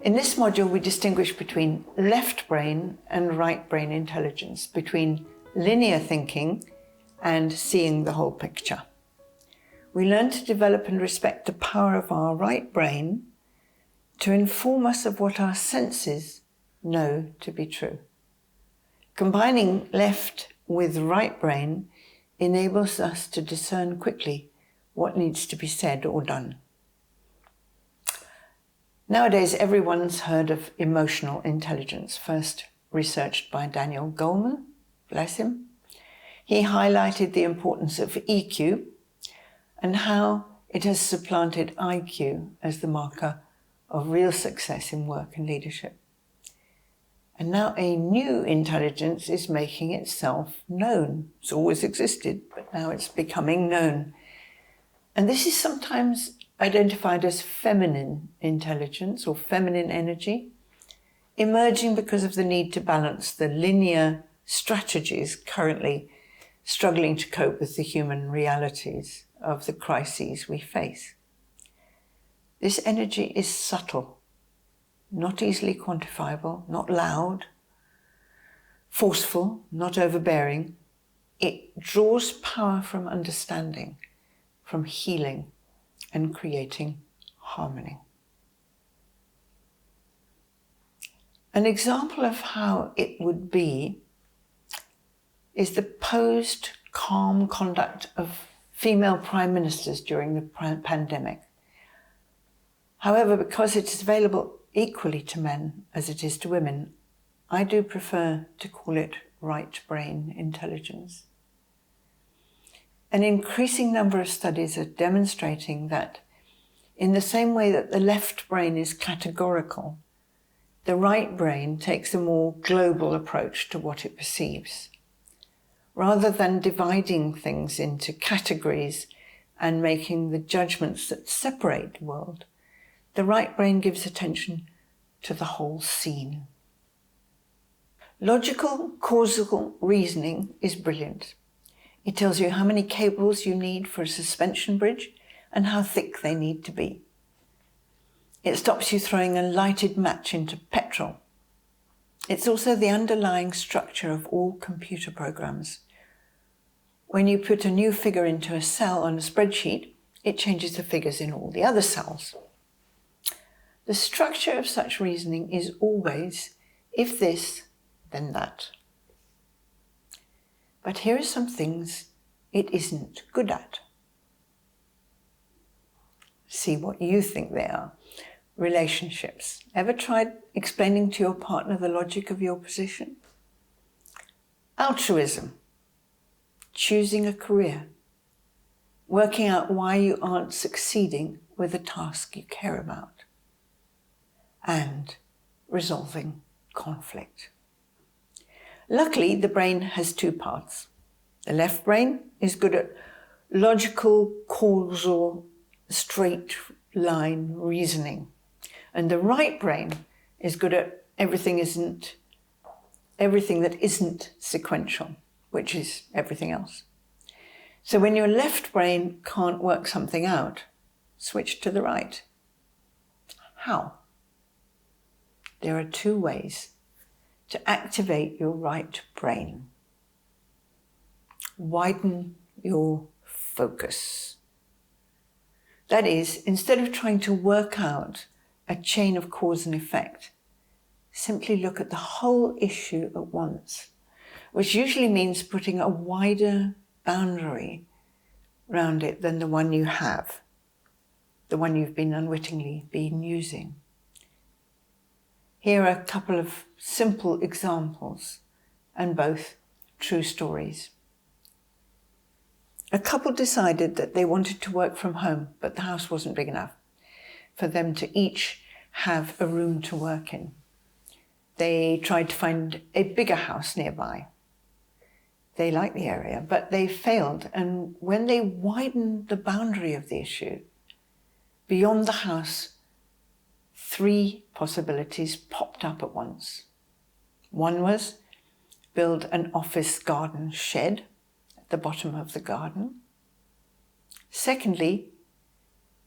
In this module, we distinguish between left brain and right brain intelligence, between linear thinking and seeing the whole picture. We learn to develop and respect the power of our right brain to inform us of what our senses know to be true. Combining left with right brain enables us to discern quickly what needs to be said or done. Nowadays, everyone's heard of emotional intelligence, first researched by Daniel Goleman, bless him. He highlighted the importance of EQ and how it has supplanted IQ as the marker of real success in work and leadership. And now a new intelligence is making itself known. It's always existed, but now it's becoming known. And this is sometimes identified as feminine intelligence or feminine energy, emerging because of the need to balance the linear strategies currently struggling to cope with the human realities of the crises we face. This energy is subtle, not easily quantifiable, not loud, forceful, not overbearing. It draws power from understanding, from healing, and creating harmony. An example of how it would be is the posed calm conduct of female prime ministers during the pandemic. However, because it is available equally to men as it is to women, I do prefer to call it right brain intelligence. An increasing number of studies are demonstrating that in the same way that the left brain is categorical, the right brain takes a more global approach to what it perceives. Rather than dividing things into categories and making the judgments that separate the world, the right brain gives attention to the whole scene. Logical, causal reasoning is brilliant. It tells you how many cables you need for a suspension bridge and how thick they need to be. It stops you throwing a lighted match into petrol. It's also the underlying structure of all computer programs. When you put a new figure into a cell on a spreadsheet, it changes the figures in all the other cells. The structure of such reasoning is always, if this, then that. But here are some things it isn't good at. See what you think they are. Relationships. Ever tried explaining to your partner the logic of your position? Altruism. Choosing a career. Working out why you aren't succeeding with a task you care about. And resolving conflict. Luckily, the brain has two parts. The left brain is good at logical, causal, straight line reasoning. And the right brain is good at everything that isn't sequential, which is everything else. So when your left brain can't work something out, switch to the right. How? There are two ways to activate your right brain. Widen your focus. That is, instead of trying to work out a chain of cause and effect, simply look at the whole issue at once, which usually means putting a wider boundary around it than the one you have, the one you've been unwittingly using. Here are a couple of simple examples, and both true stories. A couple decided that they wanted to work from home, but the house wasn't big enough for them to each have a room to work in. They tried to find a bigger house nearby. They liked the area, but they failed. And when they widened the boundary of the issue, beyond the house, 3 possibilities popped up at once. One was build an office garden shed at the bottom of the garden. Secondly,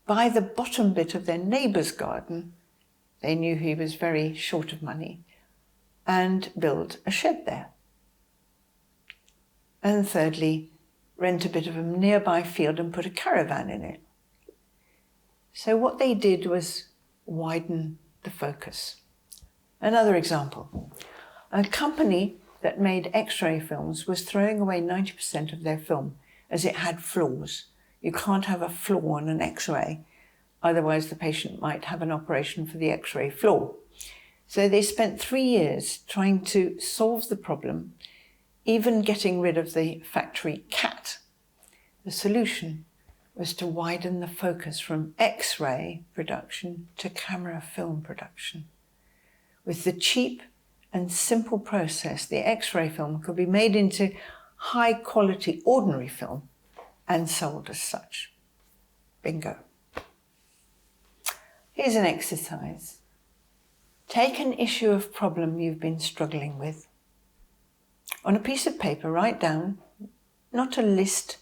buy the bottom bit of their neighbour's garden They knew he was very short of money, and build a shed there. And thirdly, rent a bit of a nearby field and put a caravan in it. So what they did was widen the focus. Another example, a company that made X-ray films was throwing away 90% of their film as it had flaws. You can't have a flaw on an X-ray, otherwise the patient might have an operation for the X-ray flaw. So they spent 3 years trying to solve the problem, even getting rid of the factory cat. The solution was to widen the focus from X-ray production to camera film production. With the cheap and simple process, the X-ray film could be made into high-quality ordinary film and sold as such. Bingo. Here's an exercise. Take an issue of problem you've been struggling with. On a piece of paper, write down, not a list,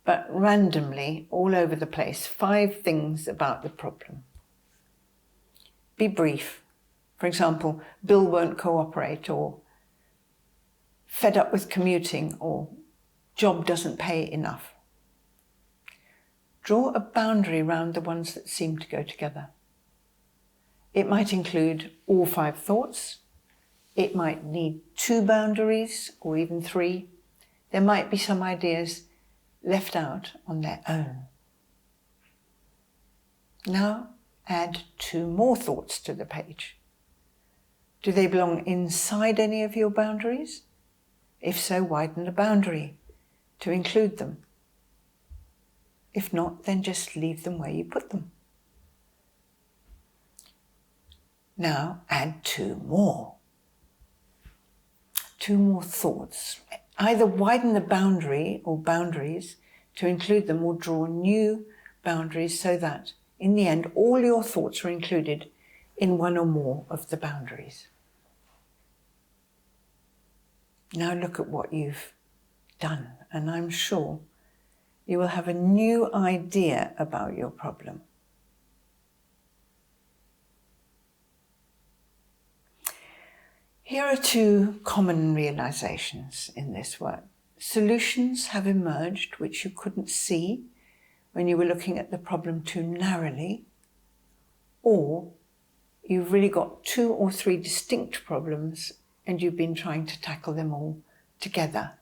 but randomly, all over the place, 5 things about the problem. Be brief. For example, bill won't cooperate, or fed up with commuting, or job doesn't pay enough. Draw a boundary around the ones that seem to go together. It might include all 5 thoughts. It might need 2 boundaries, or even 3. There might be some ideas left out on their own. Now add 2 more thoughts to the page. Do they belong inside any of your boundaries? If so, widen the boundary to include them. If not, then just leave them where you put them. Now add 2 more. 2 more thoughts. Either widen the boundary or boundaries to include them, or draw new boundaries so that, in the end, all your thoughts are included in one or more of the boundaries. Now look at what you've done, and I'm sure you will have a new idea about your problem. Here are 2 common realizations in this work. Solutions have emerged which you couldn't see when you were looking at the problem too narrowly, or you've really got 2 or 3 distinct problems and you've been trying to tackle them all together,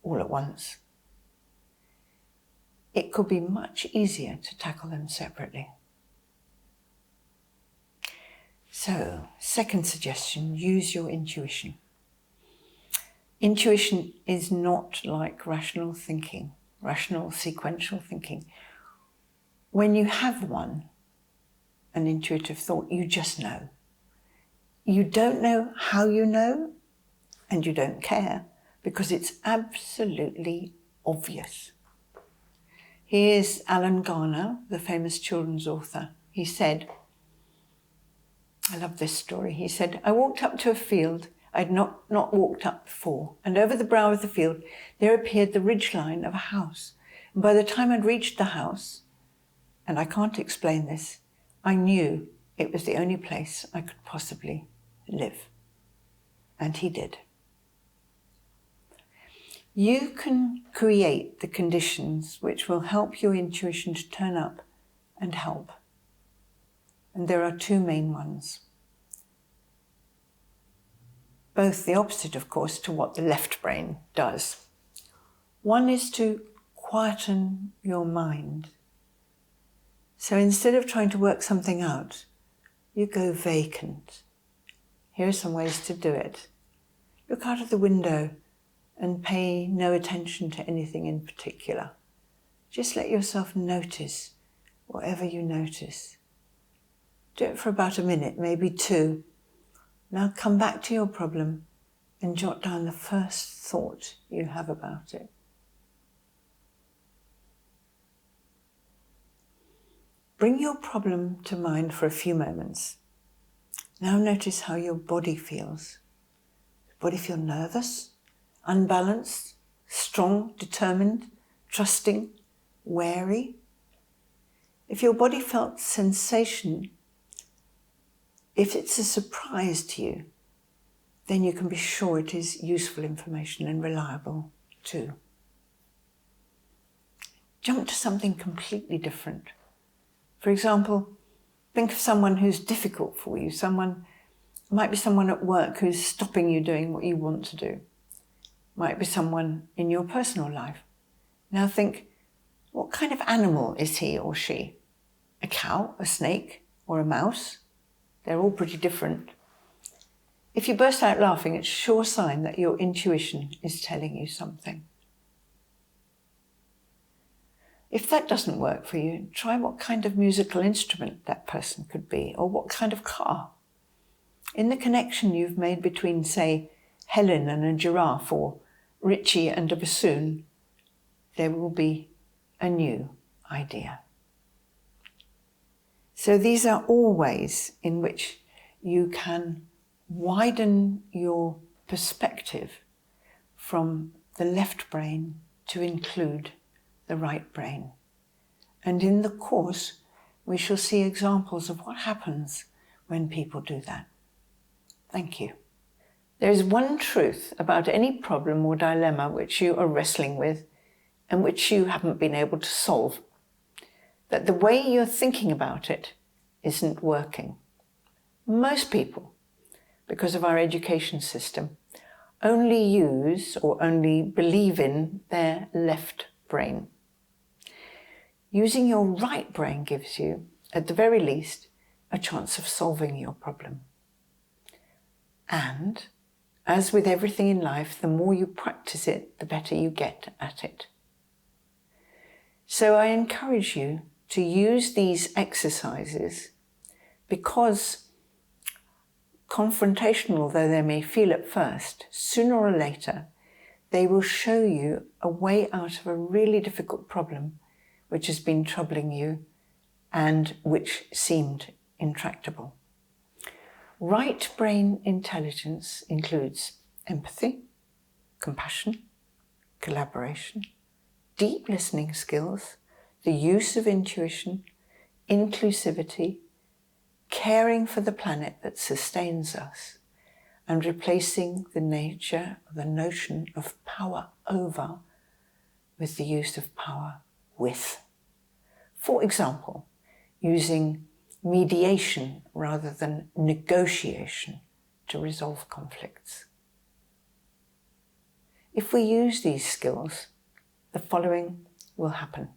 all at once. It could be much easier to tackle them separately. So, second suggestion, use your intuition. Intuition is not like rational thinking, rational sequential thinking. When you have one, an intuitive thought, you just know. You don't know how you know, and you don't care, because it's absolutely obvious. Here's Alan Garner, the famous children's author. He said, I love this story. He said, I walked up to a field I'd not walked up before, and over the brow of the field there appeared the ridgeline of a house. And by the time I'd reached the house, and I can't explain this, I knew it was the only place I could possibly live. And he did. You can create the conditions which will help your intuition to turn up and help. And there are 2 main ones. Both the opposite, of course, to what the left brain does. One is to quieten your mind. So instead of trying to work something out, you go vacant. Here are some ways to do it. Look out of the window and pay no attention to anything in particular. Just let yourself notice whatever you notice. Do it for about a minute, maybe 2. Now come back to your problem and jot down the first thought you have about it. Bring your problem to mind for a few moments. Now notice how your body feels. Does your body feel nervous, unbalanced, strong, determined, trusting, wary? If your body felt sensation, If it's a surprise to you, then you can be sure it is useful information and reliable too. Jump to something completely different. For example, think of someone who's difficult for you. Might be someone at work who's stopping you doing what you want to do. Might be someone in your personal life. Now think, what kind of animal is he or she? A cow, a snake, or a mouse? They're all pretty different. If you burst out laughing, it's a sure sign that your intuition is telling you something. If that doesn't work for you, try what kind of musical instrument that person could be, or what kind of car. In the connection you've made between, say, Helen and a giraffe, or Richie and a bassoon, there will be a new idea. So these are all ways in which you can widen your perspective from the left brain to include the right brain. And in the course, we shall see examples of what happens when people do that. Thank you. There is one truth about any problem or dilemma which you are wrestling with and which you haven't been able to solve, that the way you're thinking about it isn't working. Most people, because of our education system, only use or only believe in their left brain. Using your right brain gives you, at the very least, a chance of solving your problem. And, as with everything in life, the more you practice it, the better you get at it. So I encourage you to use these exercises because, confrontational though they may feel at first, sooner or later, they will show you a way out of a really difficult problem which has been troubling you and which seemed intractable. Right brain intelligence includes empathy, compassion, collaboration, deep listening skills, the use of intuition, inclusivity, caring for the planet that sustains us, and replacing the notion of power over with the use of power with. For example, using mediation rather than negotiation to resolve conflicts. If we use these skills, the following will happen.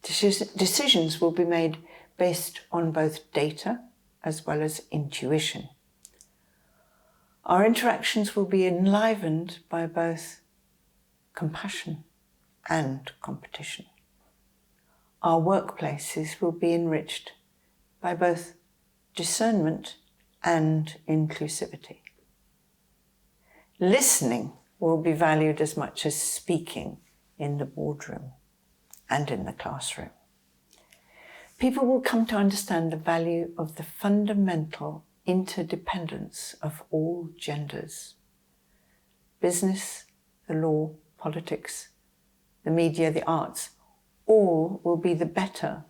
Decisions will be made based on both data as well as intuition. Our interactions will be enlivened by both compassion and competition. Our workplaces will be enriched by both discernment and inclusivity. Listening will be valued as much as speaking in the boardroom and in the classroom. People will come to understand the value of the fundamental interdependence of all genders. Business, the law, politics, the media, the arts, all will be the better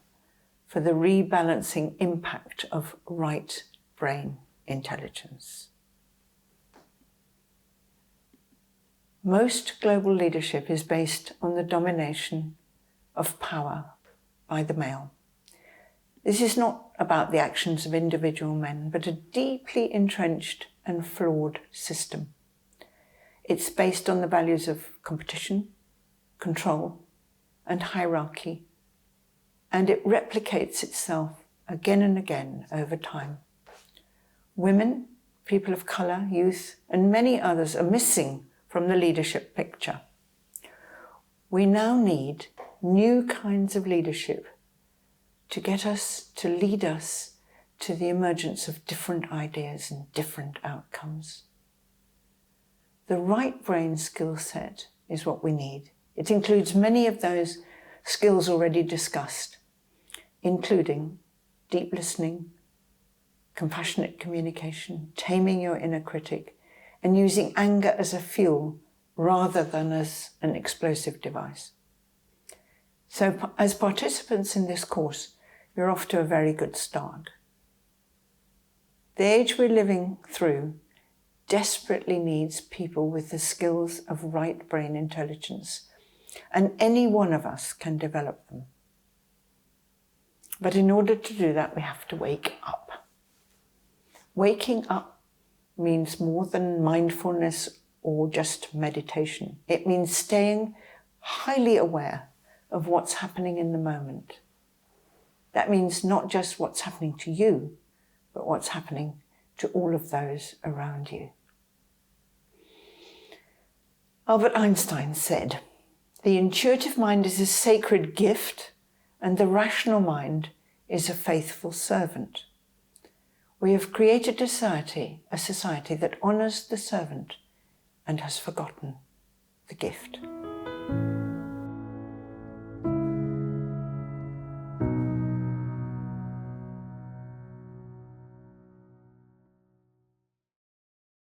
for the rebalancing impact of right brain intelligence. Most global leadership is based on the domination of power by the male. This is not about the actions of individual men, but a deeply entrenched and flawed system. It's based on the values of competition, control, and hierarchy, and it replicates itself again and again over time. Women, people of colour, youth, and many others are missing from the leadership picture. We now need new kinds of leadership to get us, to lead us to the emergence of different ideas and different outcomes. The right brain skill set is what we need. It includes many of those skills already discussed, including deep listening, compassionate communication, taming your inner critic, and using anger as a fuel rather than as an explosive device. So as participants in this course, you're off to a very good start. The age we're living through desperately needs people with the skills of right brain intelligence, and any one of us can develop them. But in order to do that, we have to wake up. Waking up means more than mindfulness or just meditation. It means staying highly aware of what's happening in the moment. That means not just what's happening to you, but what's happening to all of those around you. Albert Einstein said, "The intuitive mind is a sacred gift, and the rational mind is a faithful servant." We have created a society that honours the servant and has forgotten the gift.